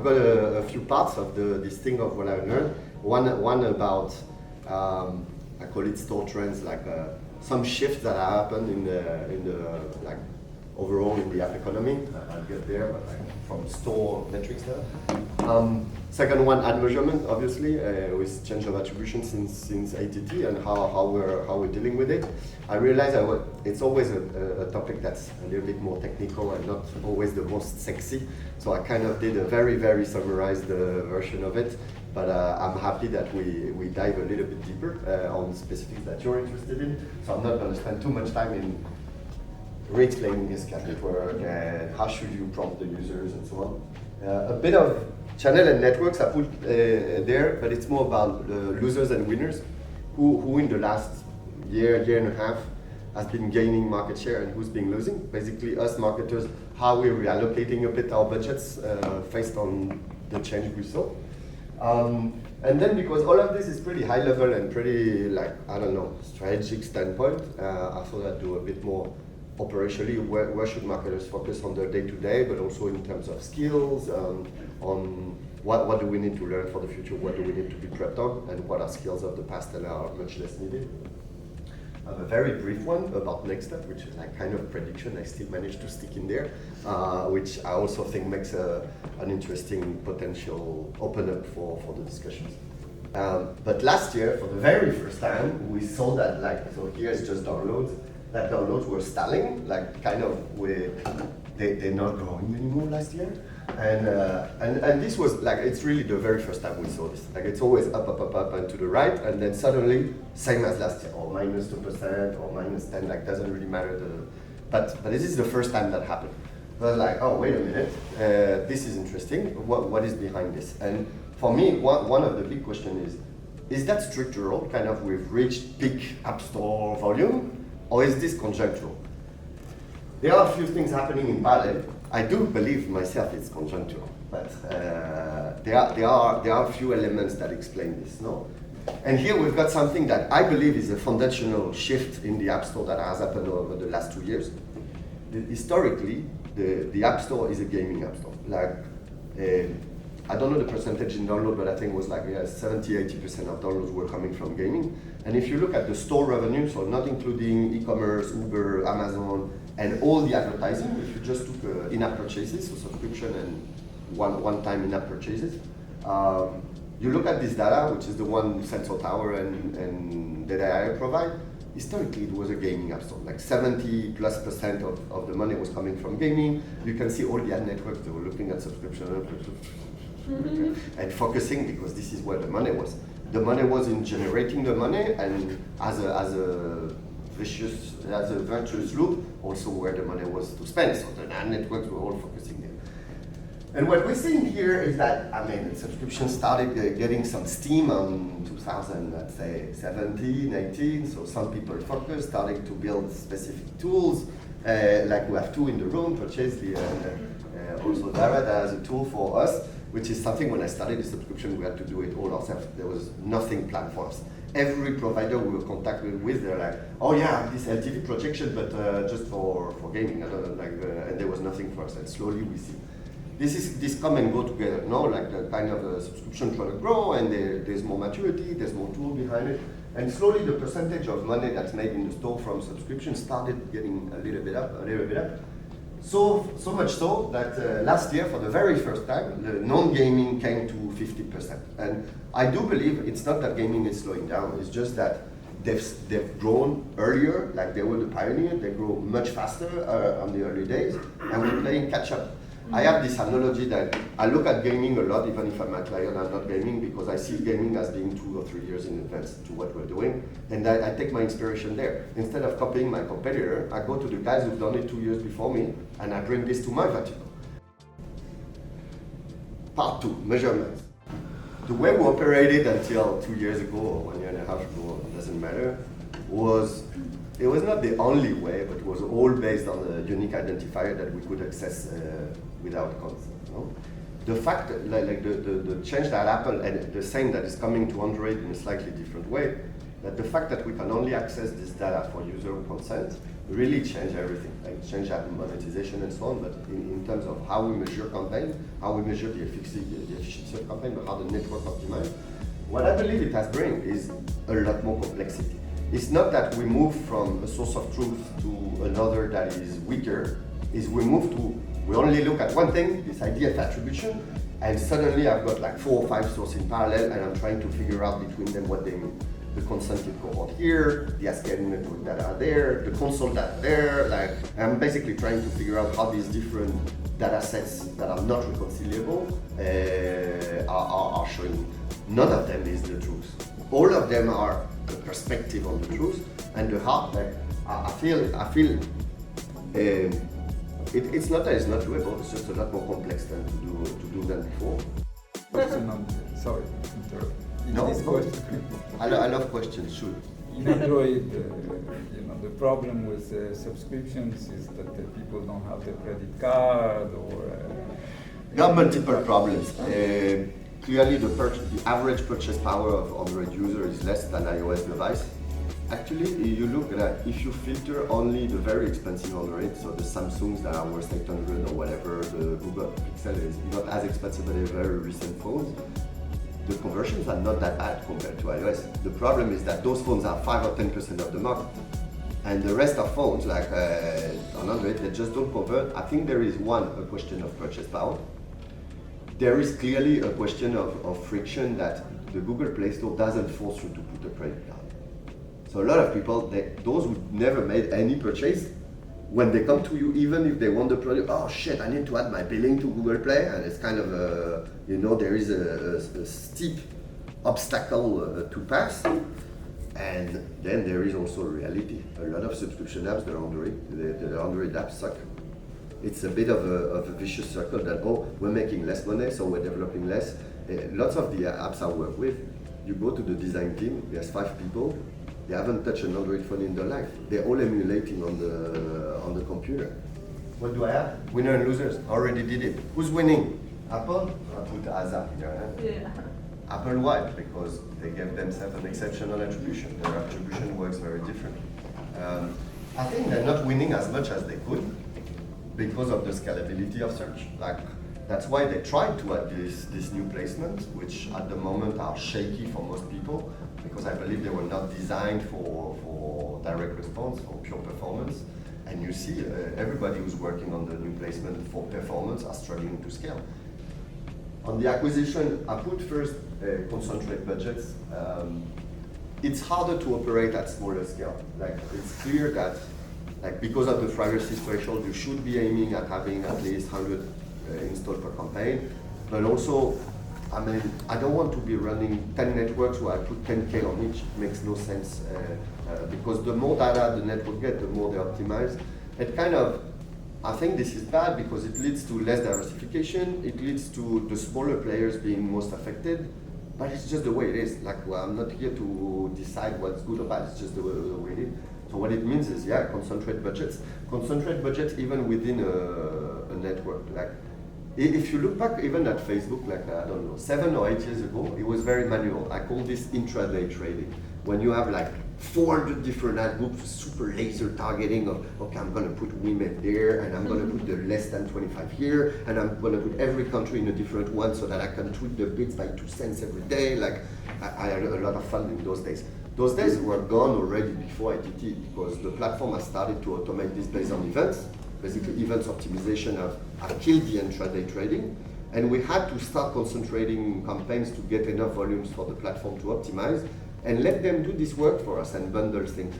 I've got a few parts of this thing of what I learned. One about, I call it store trends, like some shifts that happen in the like overall in the app economy. I'll get there, but like from store metrics there. Second one, ad measurement, obviously, with change of attribution since ATT and how we're dealing with it. I realize it's always a topic that's a little bit more technical and not always the most sexy. So I kind of did a very, very summarized version of it. But I'm happy that we dive a little bit deeper on specifics that you're interested in. So I'm not going to spend too much time in re-explaining this CAC network and how should you prompt the users and so on. A bit of channel and networks I put there, but it's more about losers and winners, who in the last year and a half has been gaining market share and who's been losing. Basically us marketers, how we're reallocating a bit our budgets based on the change we saw. And then because all of this is pretty high level and pretty like, I don't know, strategic standpoint, I thought I'd do a bit more operationally, where should marketers focus on their day-to-day, but also in terms of skills, on what do we need to learn for the future, what do we need to be prepped on, and what are skills of the past that are much less needed. I have a very brief one about next step, which is like kind of prediction. I still managed to stick in there, which I also think makes an interesting potential open up for the discussions. But last year, for the very first time, we saw that so here's just downloads, that downloads were stalling, they're not growing anymore last year. And this was it's really the very first time we saw this. It's always up and to the right, and then suddenly, same as last year, or -2% or -10, doesn't really matter. But this is the first time that happened. I was like, oh, wait a minute, this is interesting. What is behind this? And for me, one of the big questions is that structural, kind of we've reached peak App Store volume, or is this conjunctural? There are a few things happening in parallel. I do believe myself it's conjunctural, but there are a few elements that explain this, no? And here we've got something that I believe is a foundational shift in the App Store that has happened over the last 2 years. Historically, the App Store is a gaming App Store. I don't know the percentage in download, but I think it was 70-80% of downloads were coming from gaming. And if you look at the store revenue, so not including e-commerce, Uber, Amazon, and all the advertising, if you just took in-app purchases, so subscription and one-time in-app purchases, you look at this data, which is the one Sensor Tower and Data.ai provide. Historically, it was a gaming app store. 70+% of the money was coming from gaming. You can see all the ad networks, they were looking at subscription and focusing, because this is where the money was. The money was in generating the money, and as a virtuous loop, also where the money was to spend. So the ad networks were all focusing there. And what we're seeing here is that, subscription started getting some steam on 2017, 18. So some people focused, starting to build specific tools, like we have two in the room, Purchasely and also Dara, that has a tool for us, which is something when I started the subscription, we had to do it all ourselves. There was nothing planned for us. Every provider we were contacted with, they're like, oh yeah, this LTV projection, but just for gaming. I don't know, and there was nothing for us. And slowly we see this come and go together. The kind of subscription trying to grow, and there's more maturity, there's more tool behind it, and slowly the percentage of money that's made in the store from subscription started getting a little bit up. So much so that last year, for the very first time, the non-gaming came to 50%. And I do believe it's not that gaming is slowing down, it's just that they've grown earlier, they were the pioneer, they grow much faster on the early days, and we're playing catch up. I have this analogy that I look at gaming a lot, even if I'm a client, I'm not gaming, because I see gaming as being 2 or 3 years in advance to what we're doing, and I take my inspiration there. Instead of copying my competitor, I go to the guys who've done it 2 years before me, and I bring this to my vertical. Part 2, measurements. The way we operated until 2 years ago, or 1 year and a half ago, it doesn't matter, it was not the only way, but it was all based on a unique identifier that we could access without consent. No? The fact that the change that happened, and the same that is coming to Android in a slightly different way, that the fact that we can only access this data for user consent really change everything, like change our monetization and so on, but in terms of how we measure campaign, how we measure the efficiency of campaign, but how the network optimize, what I believe it has bring is a lot more complexity. It's not that we move from a source of truth to another that is weaker, is we only look at one thing, this idea of attribution, and suddenly I've got like 4 or 5 sources in parallel and I'm trying to figure out between them what they mean. The consented cohort here, the ASCII network that are there, the console that there, like I'm basically trying to figure out how these different data sets that are not reconcilable are showing. None of them is the truth. All of them are a perspective on the truth, and the heart, like I feel it's not that it's not doable, it's just a lot more complex than to do than before. Question on, sorry, no, this question. I love questions, shoot. In Android, the problem with subscriptions is that the people don't have the credit card or... There are multiple problems. Clearly the average purchase power of Android user is less than iOS device. Actually, you look at if you filter only the very expensive Android, so the Samsungs that are worth 800 or whatever, the Google Pixel is not as expensive, but they're very recent phones. The conversions are not that bad compared to iOS. The problem is that those phones are 5 or 10% of the market. And the rest of phones, like on Android, they just don't convert. I think there is a question of purchase power. There is clearly a question of friction that the Google Play Store doesn't force you to put a credit card. So a lot of people, those who never made any purchase, when they come to you, even if they want the product, oh shit, I need to add my billing to Google Play, and it's kind of there is a steep obstacle to pass. And then there is also a reality. A lot of subscription apps, the Android apps suck. It's a bit of a vicious circle that, we're making less money, so we're developing less. Lots of the apps I work with, you go to the design team, there's 5 people, they haven't touched an Android phone in their life. They're all emulating on the computer. What do I have? Winner and losers. Already did it. Who's winning? Apple? I put ASA here. Yeah. Apple why? Because they gave themselves an exceptional attribution. Their attribution works very differently. I think they're not winning as much as they could because of the scalability of search. That's why they tried to add this new placement, which at the moment are shaky for most people, because I believe they were not designed for direct response, for pure performance. And you see everybody who's working on the new placement for performance are struggling to scale. On the acquisition, I put first concentrate budgets. It's harder to operate at smaller scale. It's clear that because of the privacy threshold, you should be aiming at having at least 100 installed per campaign, but also, I don't want to be running 10 networks where I put 10K on each. It makes no sense because the more data the network gets, the more they optimize. I think this is bad because it leads to less diversification. It leads to the smaller players being most affected, but it's just the way it is. I'm not here to decide what's good or bad. It's just the way it is. So what it means is, concentrate budgets. Concentrate budgets even within a network. If you look back even at Facebook, 7 or 8 years ago, it was very manual. I call this intraday trading. When you have 400 different ad groups, super laser targeting of, okay, I'm gonna put women there, and I'm gonna put the less than 25 here, and I'm gonna put every country in a different one so that I can tweak the bits by 2 cents every day. I had a lot of fun in those days. Those days were gone already before ATT because the platform has started to automate this based on events. Basically, events optimization have killed the intraday trading, and we had to start concentrating campaigns to get enough volumes for the platform to optimize and let them do this work for us and bundle things.